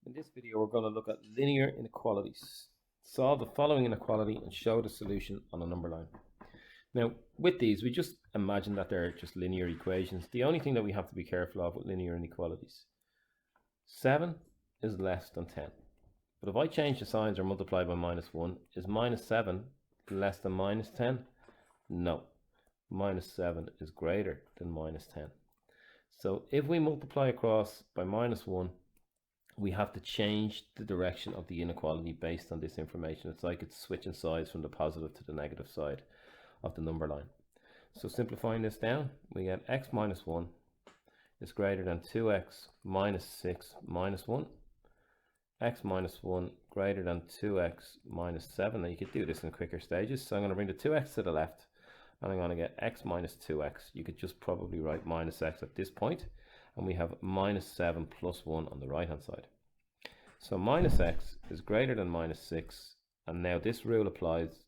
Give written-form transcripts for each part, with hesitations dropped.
In this video, we're going to look at linear inequalities. Solve the following inequality and show the solution on a number line. Now, with these, we just imagine that they're just linear equations. The only thing that we have to be careful of with linear inequalities, 7 is less than 10. But if I change the signs or multiply by -1, is -7 less than -10? No. -7 is greater than -10. So if we multiply across by -1, we have to change the direction of the inequality based on this information. It's like it's switching sides from the positive to the negative side of the number line. So simplifying this down, we get x minus 1 is greater than 2x minus 6 minus 1. X minus 1 greater than 2x minus 7. Now you could do this in quicker stages. So I'm going to bring the 2x to the left and I'm going to get x minus 2x. You could just probably write minus x at this point. And we have minus 7 plus 1 on the right hand side. So minus x is greater than minus 6. And now this rule applies.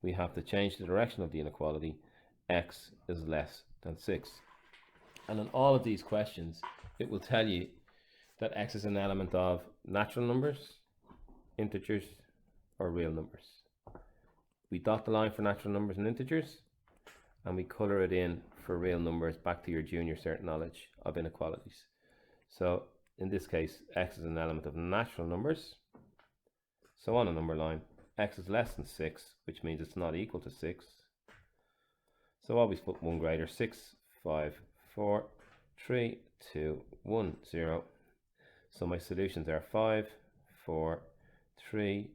We have to change the direction of the inequality. X is less than 6. And in all of these questions, it will tell you that x is an element of natural numbers, integers, or real numbers. We dot the line for natural numbers and integers, and we color it in for real numbers, back to your junior cert knowledge of inequalities. So in this case, x is an element of natural numbers. So on a number line, x is less than 6, which means it's not equal to 6. So always put 1 greater, 6, 5, 4, 3, 2, 1, 0. So my solutions are 5, 4, 3,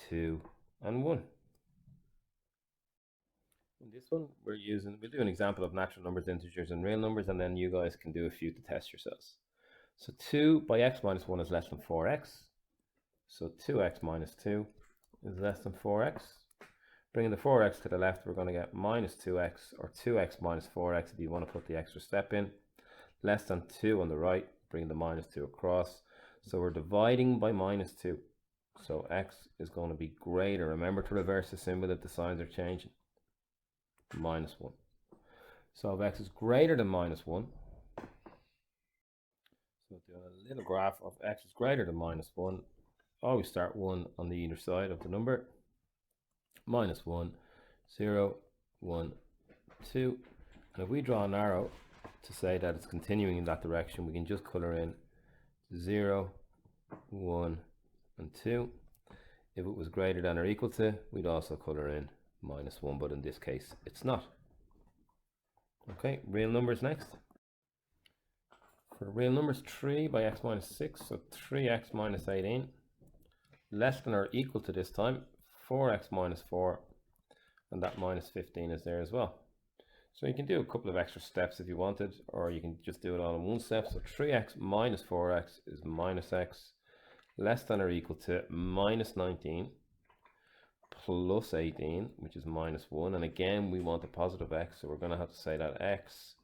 2, and 1. In this one, we'll do an example of natural numbers, integers, and real numbers, and then you guys can do a few to test yourselves. So 2 by x minus 1 is less than 4x. So 2x minus 2 is less than 4x. Bringing the 4x to the left, we're going to get minus 2x, or 2x minus 4x if you want to put the extra step in. Less than 2 on the right, bringing the minus 2 across. So we're dividing by minus 2. So x is going to be greater. Remember to reverse the symbol if the signs are changing. Minus 1. So if x is greater than minus 1, so do a little graph of x is greater than minus 1. Always start 1 on the either side of the number. Minus 1, 0, 1, 2. And if we draw an arrow to say that it's continuing in that direction, we can just color in 0, 1, and 2. If it was greater than or equal to, we'd also color in minus 1, but in this case it's not. Okay, real numbers next. For real numbers, 3 by x minus 6, so 3x minus 18, less than or equal to this time 4x minus 4, and that minus 15 is there as well. So you can do a couple of extra steps if you wanted, or you can just do it all in one step. So 3x minus 4x is minus x, less than or equal to minus 19 plus 18, which is minus 1. And again, we want a positive x, so we're going to have to say that x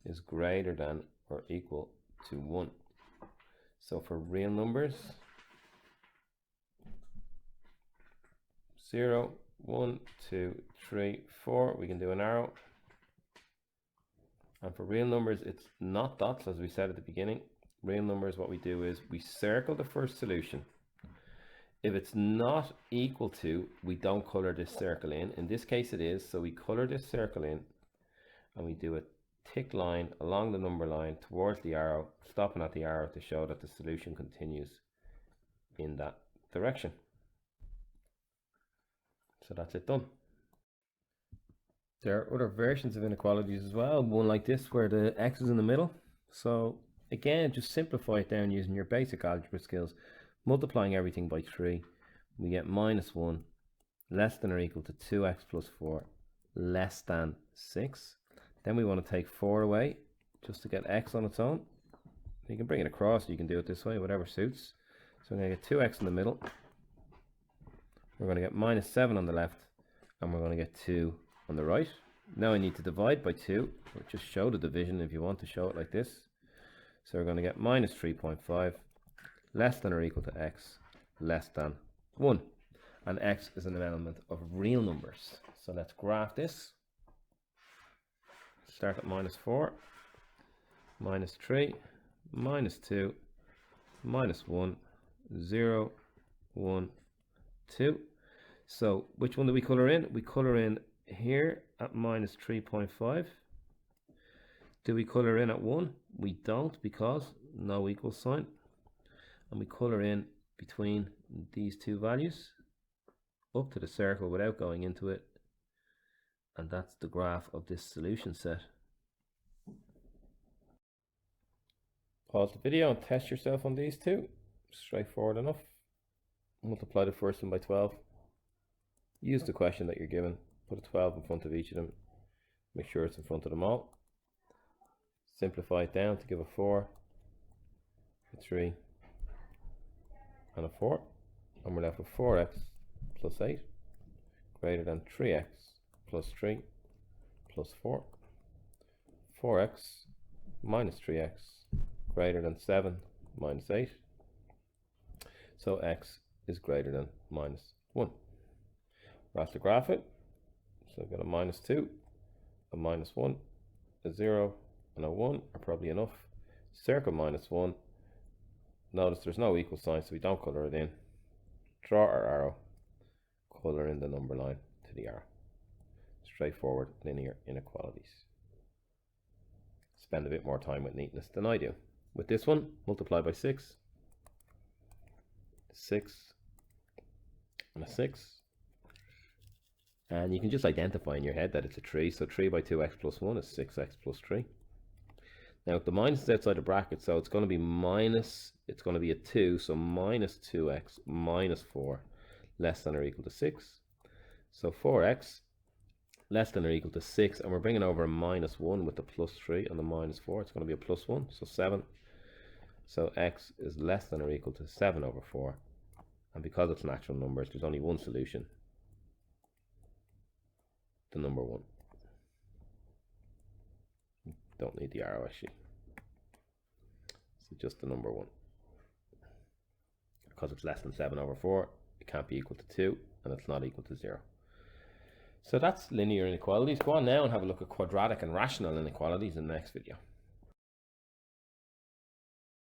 is greater than or equal to 1. So for real numbers, 0, 1, 2, 3, 4, we can do an arrow. And for real numbers, it's not dots, as we said at the beginning. Real numbers, what we do is we circle the first solution. If it's not equal to, we don't color this circle in. In this case it is, so we color this circle in and we do a tick line along the number line towards the arrow, stopping at the arrow to show that the solution continues in that direction. So that's it done. There are other versions of inequalities as well, one like this where the x is in the middle. So again, just simplify it down using your basic algebra skills. Multiplying everything by 3, we get minus 1 less than or equal to 2x plus 4 less than 6. Then we want to take 4 away just to get x on its own. You can bring it across, you can do it this way, whatever suits. So we're going to get 2x in the middle. We're going to get minus 7 on the left, and we're going to get 2 on the right. Now I need to divide by 2, or just show the division if you want to show it like this. So we're going to get minus 3.5 less than or equal to x less than 1. And x is an element of real numbers. So let's graph this. Start at minus 4, minus 3, minus 2, minus 1, 0, 1, 2. So which one do we colour in? We colour in here at minus 3.5. Do we colour in at 1? We don't, because no equal sign. And we colour in between these two values up to the circle without going into it. And that's the graph of this solution set. Pause the video and test yourself on these two. Straightforward enough. Multiply the first one by 12. Use the question that you're given. Put a 12 in front of each of them. Make sure it's in front of them all. Simplify it down to give a 4, a 3, and a 4. And we're left with 4x plus 8 greater than 3x plus 3 plus 4. 4x minus 3x greater than 7 minus 8. So x is greater than minus 1. We'll have to graph it. So I've got a minus 2, a minus 1, a 0, and a 1 are probably enough. Circle minus 1. Notice there's no equal sign, so we don't colour it in. Draw our arrow. Colour in the number line to the arrow. Straightforward linear inequalities. Spend a bit more time with neatness than I do. With this one, multiply by 6. 6 and a 6. And you can just identify in your head that it's a 3. So 3 by 2x plus 1 is 6x plus 3. Now the minus is outside the bracket, so it's going to be minus, it's going to be a 2, so minus 2x minus 4 less than or equal to 6. So 4x less than or equal to 6, and we're bringing over a minus 1 with the plus 3 and the minus 4. It's going to be a plus 1, so 7. So x is less than or equal to 7 over 4. And because it's natural numbers, there's only one solution. The number 1. Don't need the arrow actually. So just the number 1. Because it's less than 7 over 4, it can't be equal to 2, and it's not equal to 0. So that's linear inequalities. Go on now and have a look at quadratic and rational inequalities in the next video.